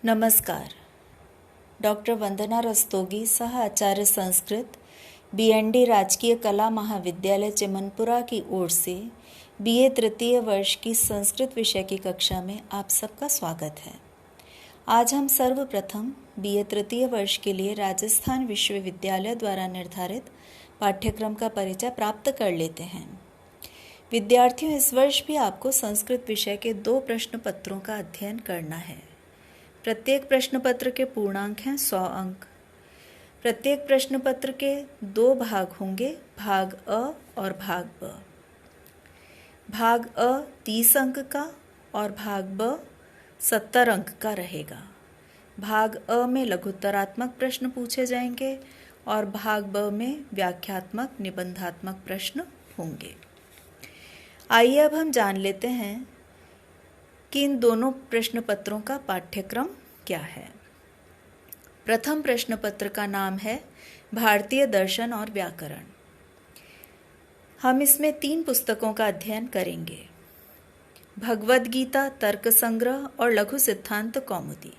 नमस्कार। डॉक्टर वंदना रस्तोगी, सह आचार्य संस्कृत, बीएनडी राजकीय कला महाविद्यालय चिमनपुरा की ओर से बीए तृतीय वर्ष की संस्कृत विषय की कक्षा में आप सबका स्वागत है। आज हम सर्वप्रथम बीए तृतीय वर्ष के लिए राजस्थान विश्वविद्यालय द्वारा निर्धारित पाठ्यक्रम का परिचय प्राप्त कर लेते हैं। विद्यार्थियों, इस वर्ष भी आपको संस्कृत विषय के 2 प्रश्न पत्रों का अध्ययन करना है। प्रत्येक प्रश्न पत्र के पूर्णांक हैं 100 अंक। प्रत्येक प्रश्न पत्र के 2 भाग होंगे, भाग अ और भाग ब। भाग अ 30 अंक का और भाग ब 70 अंक का रहेगा। भाग अ में लघुत्तरात्मक प्रश्न पूछे जाएंगे और भाग ब में व्याख्यात्मक निबंधात्मक प्रश्न होंगे। आइए अब हम जान लेते हैं कि इन दोनों प्रश्न पत्रों का पाठ्यक्रम क्या है। प्रथम प्रश्न पत्र का नाम है भारतीय दर्शन और व्याकरण। हम इसमें 3 पुस्तकों का अध्ययन करेंगे, भगवद गीता, तर्क संग्रह और लघु सिद्धांत कौमुदी।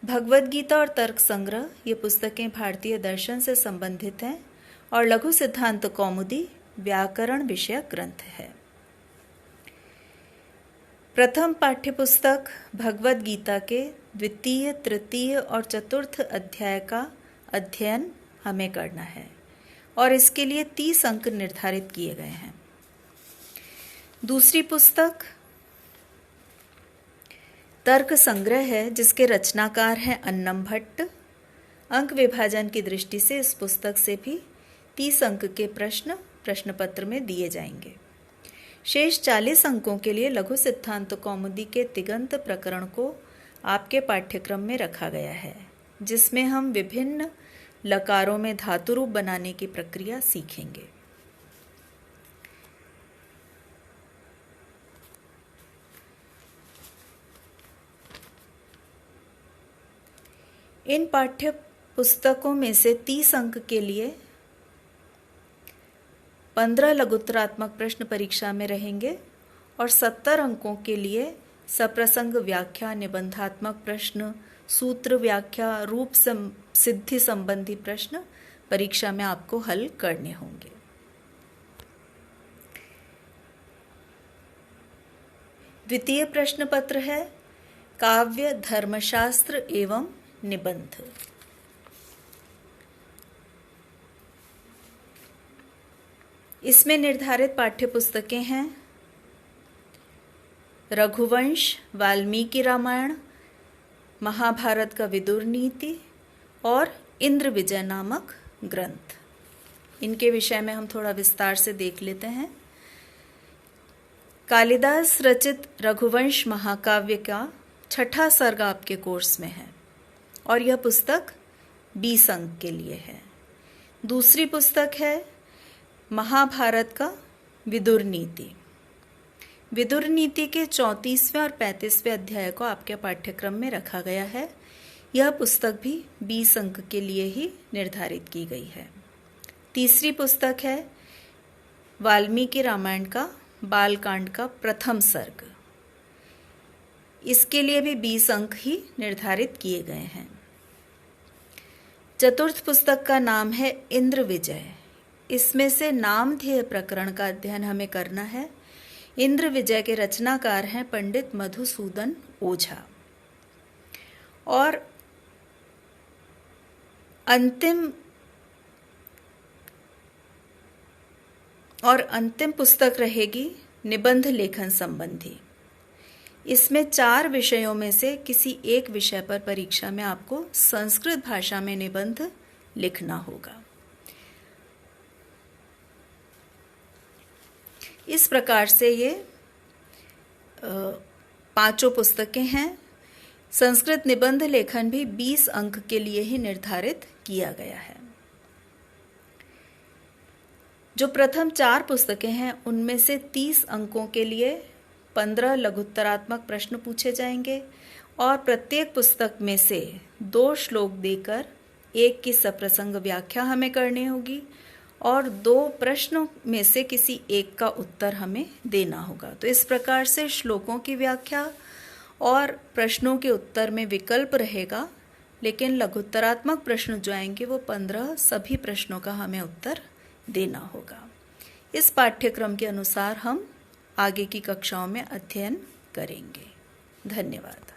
भगवद गीता और तर्क संग्रह ये पुस्तकें भारतीय दर्शन से संबंधित हैं और लघु सिद्धांत कौमुदी व्याकरण विषयक ग्रंथ है। प्रथम पाठ्यपुस्तक भगवद गीता के द्वितीय, तृतीय और चतुर्थ अध्याय का अध्ययन हमें करना है और इसके लिए 30 अंक निर्धारित किए गए हैं। दूसरी पुस्तक तर्क संग्रह है, जिसके रचनाकार हैं अन्नम भट्ट। अंक विभाजन की दृष्टि से इस पुस्तक से भी 30 अंक के प्रश्न पत्र में दिए जाएंगे। शेष 40 अंकों के लिए लघु सिद्धांत कौमुदी के तिगंत प्रकरण को आपके पाठ्यक्रम में रखा गया है, जिसमें हम विभिन्न लकारों में धातु रूप बनाने की प्रक्रिया सीखेंगे। इन पाठ्य पुस्तकों में से 30 अंक के लिए 15 लघुत्तरात्मक प्रश्न परीक्षा में रहेंगे और 70 अंकों के लिए सप्रसंग व्याख्या, निबंधात्मक प्रश्न, सूत्र व्याख्या, रूप सिद्धि संबंधी प्रश्न परीक्षा में आपको हल करने होंगे। द्वितीय प्रश्न पत्र है काव्य, धर्मशास्त्र एवं निबंध। इसमें निर्धारित पाठ्यपुस्तकें हैं रघुवंश, वाल्मीकि रामायण, महाभारत का विदुर नीति और इंद्र विजय नामक ग्रंथ। इनके विषय में हम थोड़ा विस्तार से देख लेते हैं। कालिदास रचित रघुवंश महाकाव्य का 6ठा सर्ग आपके कोर्स में है और यह पुस्तक 20 अंक के लिए है। दूसरी पुस्तक है महाभारत का विदुर नीति। विदुर नीति के 34वें और 35वें अध्याय को आपके पाठ्यक्रम में रखा गया है। यह पुस्तक भी 20 अंक के लिए ही निर्धारित की गई है। तीसरी पुस्तक है वाल्मीकि रामायण का बालकांड का प्रथम सर्ग। इसके लिए भी 20 अंक ही निर्धारित किए गए हैं। चतुर्थ पुस्तक का नाम है इंद्र विजय। इसमें से नामधेय प्रकरण का अध्ययन हमें करना है। इंद्र विजय के रचनाकार हैं पंडित मधुसूदन ओझा। और अंतिम पुस्तक रहेगी निबंध लेखन संबंधी। इसमें 4 विषयों में से किसी एक विषय पर परीक्षा में आपको संस्कृत भाषा में निबंध लिखना होगा। इस प्रकार से ये 5 पुस्तकें हैं। संस्कृत निबंध लेखन भी 20 अंक के लिए ही निर्धारित किया गया है। जो प्रथम 4 पुस्तकें हैं उनमें से 30 अंकों के लिए 15 लघुत्तरात्मक प्रश्न पूछे जाएंगे और प्रत्येक पुस्तक में से 2 श्लोक देकर एक की सप्रसंग व्याख्या हमें करनी होगी और 2 प्रश्नों में से किसी एक का उत्तर हमें देना होगा। तो इस प्रकार से श्लोकों की व्याख्या और प्रश्नों के उत्तर में विकल्प रहेगा, लेकिन लघुत्तरात्मक प्रश्न जो आएंगे वो 15 सभी प्रश्नों का हमें उत्तर देना होगा। इस पाठ्यक्रम के अनुसार हम आगे की कक्षाओं में अध्ययन करेंगे। धन्यवाद।